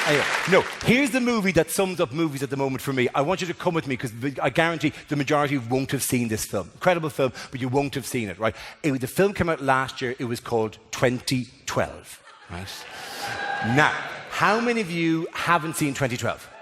Anyway, no, here's the movie that sums up movies at the moment for me. I want you to come with me because I guarantee the majority won't have seen this film. Incredible film, but you won't have seen it, right? The film came out last year. It was called 2012, right? Now, how many of you haven't seen 2012?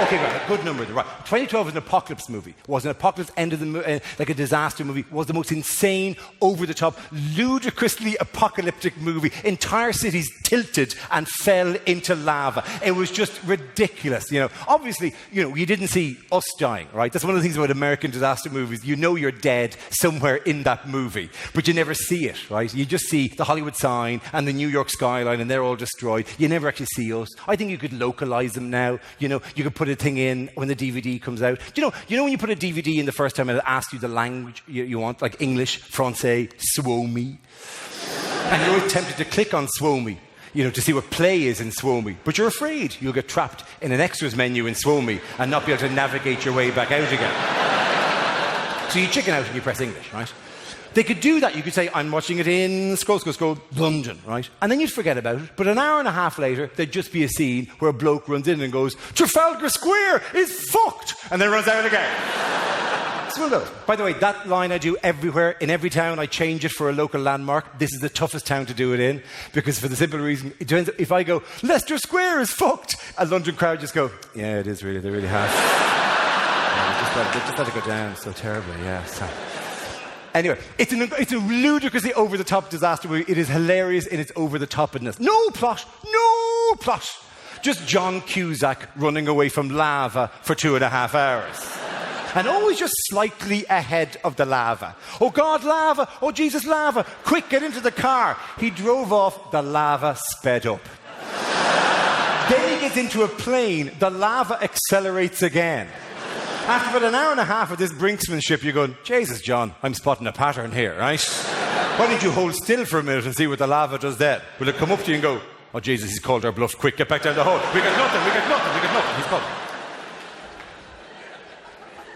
Okay, right, a good number. Right. 2012 was an apocalypse movie. It was an apocalypse, end of the like a disaster movie. It was the most insane, over-the-top, ludicrously apocalyptic movie. Entire cities tilted and fell into lava. It was just ridiculous. You know, obviously, you didn't see us dying, right? That's one of the things about American disaster movies. You know you're dead somewhere in that movie, but you never see it, right? You just see the Hollywood sign and the New York skyline, and they're all destroyed. You never actually see us. I think you could localize them now. You could put a thing in when the DVD comes out. You know when you put a DVD in the first time and it asks you the language you want, like English, Francais, Suomi, and you're always tempted to click on Suomi, to see what play is in Suomi, but you're afraid you'll get trapped in an extras menu in Suomi and not be able to navigate your way back out again. So you chicken out and you press English, right? They could do that. You could say, I'm watching it in scroll, London, right? And then you'd forget about it. But an hour and a half later, there'd just be a scene where a bloke runs in and goes, Trafalgar Square is fucked! And then runs out again. It's one of those. By the way, that line I do everywhere. In every town, I change it for a local landmark. This is the toughest town to do it in, because for the simple reason, it turns out if I go, Leicester Square is fucked, a London crowd just go, yeah, it is really, they really have. They just let it go down so terribly, yeah. So. Anyway, it's a ludicrously over-the-top disaster movie. It is hilarious in its over-the-topness. No plot. Just John Cusack running away from lava for 2.5 hours. And always just slightly ahead of the lava. Oh God, lava! Oh Jesus, lava! Quick, get into the car! He drove off, the lava sped up. Then he gets into a plane, the lava accelerates again. After about an hour and a half of this brinksmanship, you're going, Jesus, John, I'm spotting a pattern here, right? Why don't you hold still for a minute and see what the lava does then? Will it come up to you and go, oh, Jesus, he's called our bluff. Quick, get back down the hole. We got nothing. He's called.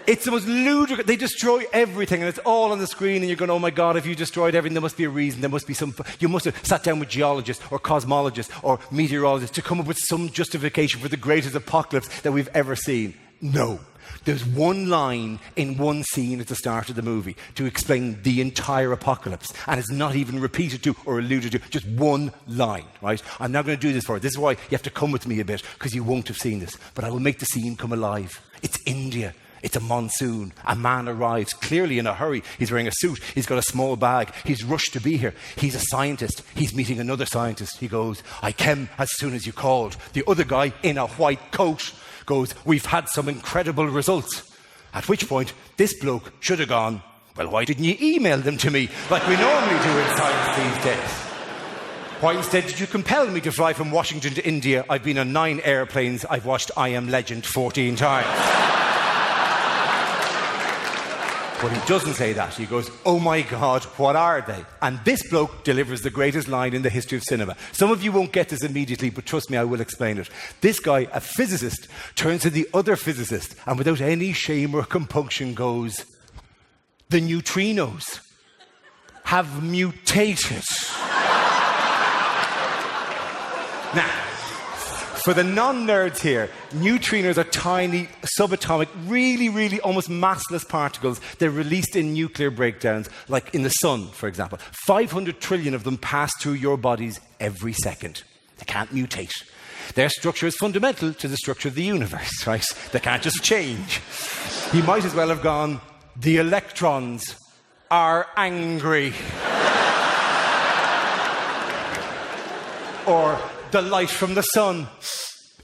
It's the most ludicrous. They destroy everything, and it's all on the screen, and you're going, oh, my God, if you destroyed everything, there must be a reason. There must be you must have sat down with geologists or cosmologists or meteorologists to come up with some justification for the greatest apocalypse that we've ever seen. No. There's one line in one scene at the start of the movie to explain the entire apocalypse, and it's not even repeated to or alluded to, just one line, right? I'm now going to do this for you. This is why you have to come with me a bit, because you won't have seen this, but I will make the scene come alive. It's India. It's a monsoon. A man arrives, clearly in a hurry. He's wearing a suit. He's got a small bag. He's rushed to be here. He's a scientist. He's meeting another scientist. He goes, I came as soon as you called. The other guy in a white coat goes, we've had some incredible results. At which point, this bloke should have gone, well, why didn't you email them to me like we normally do in science these days? Why instead did you compel me to fly from Washington to India? I've been on 9 airplanes. I've watched I Am Legend 14 times. But he doesn't say that. He goes, oh my God, what are they? And this bloke delivers the greatest line in the history of cinema. Some of you won't get this immediately, but trust me, I will explain it. This guy, a physicist, turns to the other physicist and without any shame or compunction goes, the neutrinos have mutated. Now, for the non-nerds here, neutrinos are tiny, subatomic, really, really almost massless particles. They're released in nuclear breakdowns, like in the sun, for example. 500 trillion of them pass through your bodies every second. They can't mutate. Their structure is fundamental to the structure of the universe, right? They can't just change. He might as well have gone, the electrons are angry. Or the light from the sun,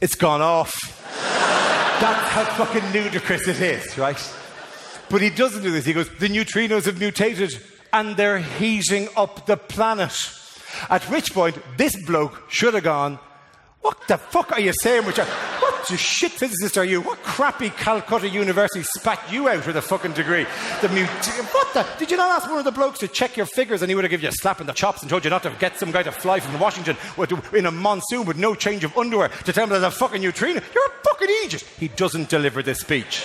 it's gone off. That's how fucking ludicrous it is, right? But he doesn't do this. He goes, the neutrinos have mutated and they're heating up the planet. At which point, this bloke should have gone, what the fuck are you saying? What the shit physicist are you? What crappy Calcutta University spat you out with a fucking degree? Did you not ask one of the blokes to check your figures and he would have given you a slap in the chops and told you not to get some guy to fly from Washington in a monsoon with no change of underwear to tell him there's a fucking neutrino? You're a fucking idiot. He doesn't deliver this speech.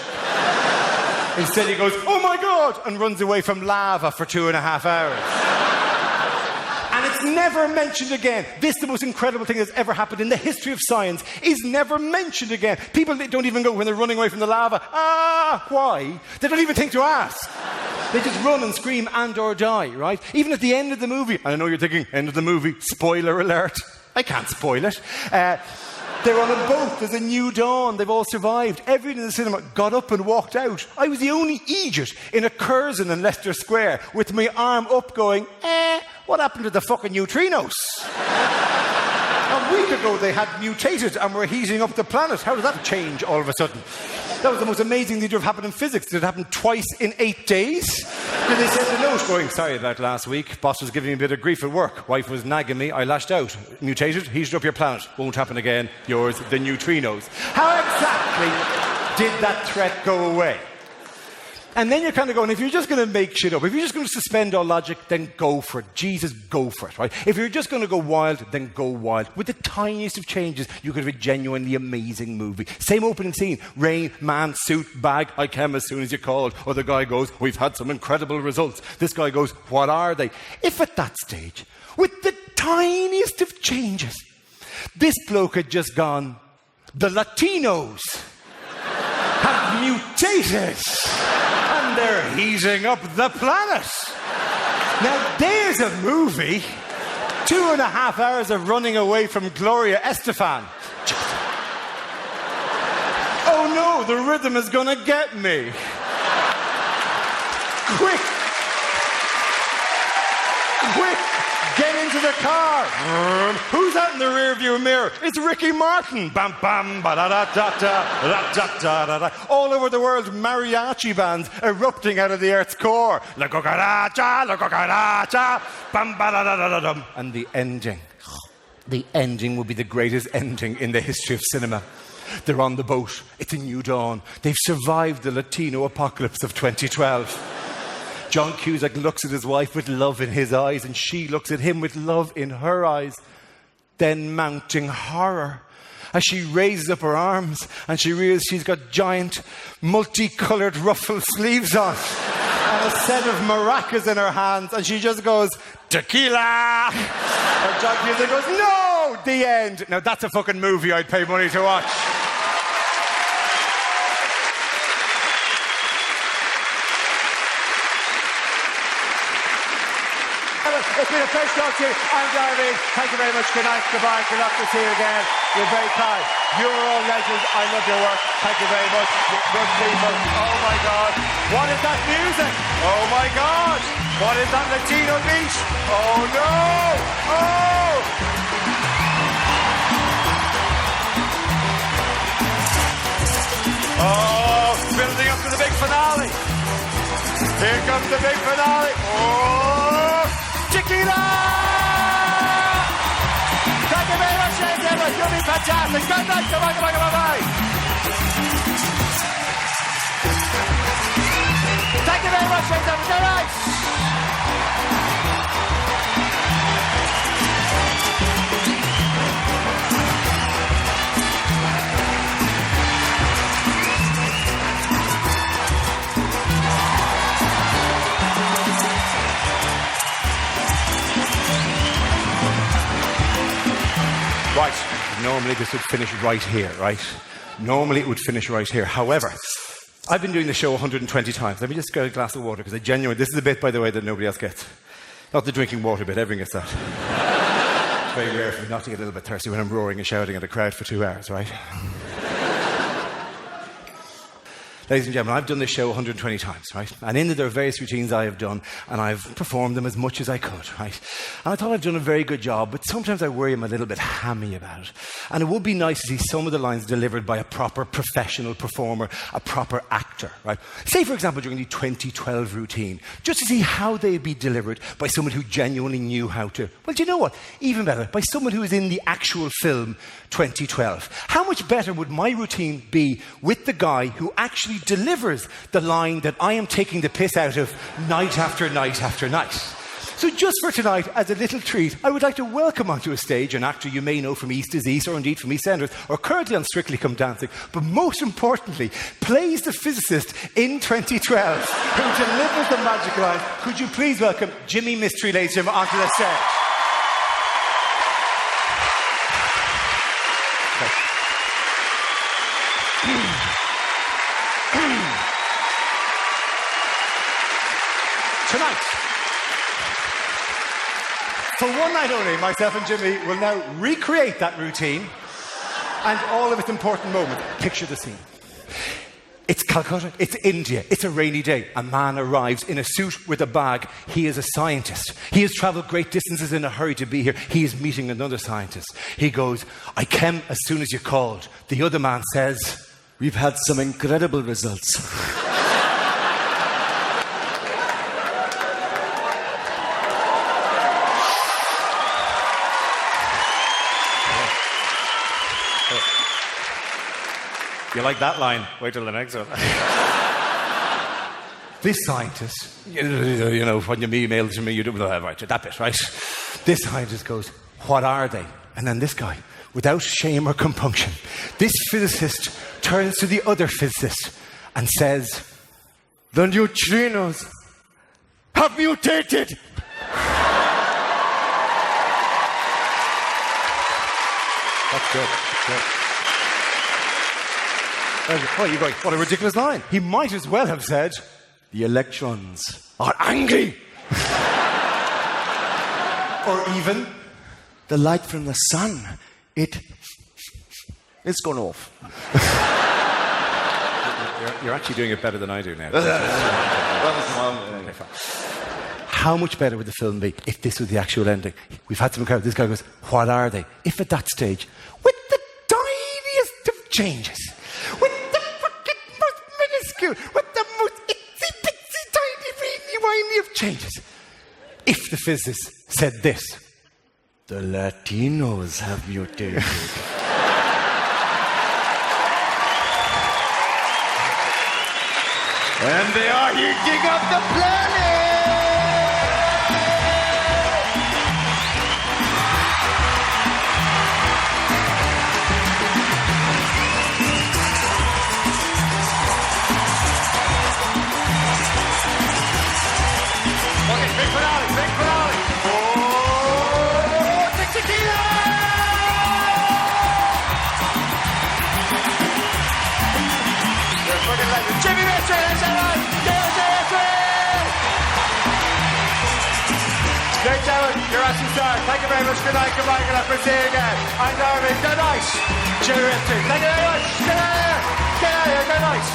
Instead he goes, oh my God, and runs away from lava for 2.5 hours. And it's never mentioned again. This, the most incredible thing that's ever happened in the history of science, is never mentioned again. People don't even go when they're running away from the lava. Why? They don't even think to ask. They just run and scream and or die, right? Even at the end of the movie, and I know you're thinking, end of the movie, spoiler alert. I can't spoil it. They're on a boat, there's a new dawn, they've all survived. Everyone in the cinema got up and walked out. I was the only idiot in a Curzon in Leicester Square with my arm up going, what happened to the fucking neutrinos? A week ago they had mutated and were heating up the planet. How did that change all of a sudden? That was the most amazing thing to have happened in physics. Did it happen twice in 8 days? Did they send a note going, sorry about last week, boss was giving me a bit of grief at work, wife was nagging me, I lashed out. Mutated, heated up your planet. Won't happen again. Yours, the neutrinos. How exactly did that threat go away? And then you're kind of going, if you're just going to make shit up, if you're just going to suspend all logic, then go for it. Jesus, go for it, right? If you're just going to go wild, then go wild. With the tiniest of changes, you could have a genuinely amazing movie. Same opening scene. Rain, man, suit, bag, I came as soon as you called. Or the guy goes, we've had some incredible results. This guy goes, what are they? If at that stage, with the tiniest of changes, this bloke had just gone, the Latinos have mutated. And they're heating up the planet. Now, there's a movie. 2.5 hours of running away from Gloria Estefan. Oh no, the rhythm is going to get me. Quick, get into the car. Who's that in the rear view mirror? It's Ricky Martin. Bam, bam, ba-da-da-da-da, all over the world, mariachi bands erupting out of the Earth's core. La cucaracha, bam, ba-da-da-da-da-dum. And the ending. The ending will be the greatest ending in the history of cinema. They're on the boat. It's a new dawn. They've survived the Latino apocalypse of 2012. John Cusack looks at his wife with love in his eyes, and she looks at him with love in her eyes. Then mounting horror as she raises up her arms and she realizes she's got giant, multicoloured ruffled sleeves on and a set of maracas in her hands, and she just goes, tequila! And John Cusack goes, no! The end. Now that's a fucking movie I'd pay money to watch. It's been a pleasure to talk to you. I'm Dara Ó Briain. Thank you very much. Good night. Goodbye. Good luck to see you again. You're very kind. You're all legends. I love your work. Thank you very much. Good people. Oh my God. What is that music? Oh my God. What is that Latino beat? Oh no. Oh, building up to the big finale. Here comes the big finale. Oh, tequila! Thank you very much, ladies and gentlemen. You'll be fantastic. Good night. Bye-bye. Thank you very much, ladies and gentlemen. Good night. Right, normally this would finish right here, right? Normally it would finish right here. However, I've been doing the show 120 times. Let me just get a glass of water, because this is a bit, by the way, that nobody else gets. Not the drinking water bit, everyone gets that. It's very rare for me not to get a little bit thirsty when I'm roaring and shouting at a crowd for 2 hours, right? Ladies and gentlemen, I've done this show 120 times, right? And in it there are various routines I have done, and I've performed them as much as I could, right? And I thought I've done a very good job, but sometimes I worry I'm a little bit hammy about it. And it would be nice to see some of the lines delivered by a proper professional performer, a proper actor, right? Say, for example, during the 2012 routine, just to see how they'd be delivered by someone who genuinely knew how to. Well, do you know what? Even better, by someone who was in the actual film 2012. How much better would my routine be with the guy who actually delivers the line that I am taking the piss out of night after night after night? So just for tonight, as a little treat, I would like to welcome onto a stage an actor you may know from East is East, or indeed from EastEnders, or currently on Strictly Come Dancing, but most importantly, plays the physicist in 2012, who delivers the magic line. Could you please welcome Jimmy Mystery, ladies and gentlemen, onto the stage? For one night only, myself and Jimmy will now recreate that routine and all of its important moments. Picture the scene. It's Calcutta, it's India, it's a rainy day. A man arrives in a suit with a bag. He is a scientist. He has travelled great distances in a hurry to be here. He is meeting another scientist. He goes, I came as soon as you called. The other man says, we've had some incredible results. You like that line? Wait till the next one. This scientist, you know, when you email to me, you do right, that bit, right? This scientist goes, what are they? And then this guy, without shame or compunction, this physicist turns to the other physicist and says, the neutrinos have mutated. That's good. Good. Oh, you're going, what a ridiculous line. He might as well have said, the electrons are angry. Or even, the light from the sun, it's gone off. You're actually doing it better than I do now. How much better would the film be if this was the actual ending? We've had some crowd. This guy goes, what are they? If at that stage, with the tiniest of changes, with the fucking most minuscule, with the most itsy-bitsy tiny weeny of changes. If the physicist said this, the Latinos have mutated. And they are heating up the planet! Okay, big finale, big finale. Oh, tequila! You're fucking legend. Jimmy Mitchell, that's right. Great job, you're actually star. Thank you very much. Good night, goodbye, good night. See you again. I'm Darby. Good night. Jimmy Mitchell. Thank you very much. Get out of here. Get out of here. Good night.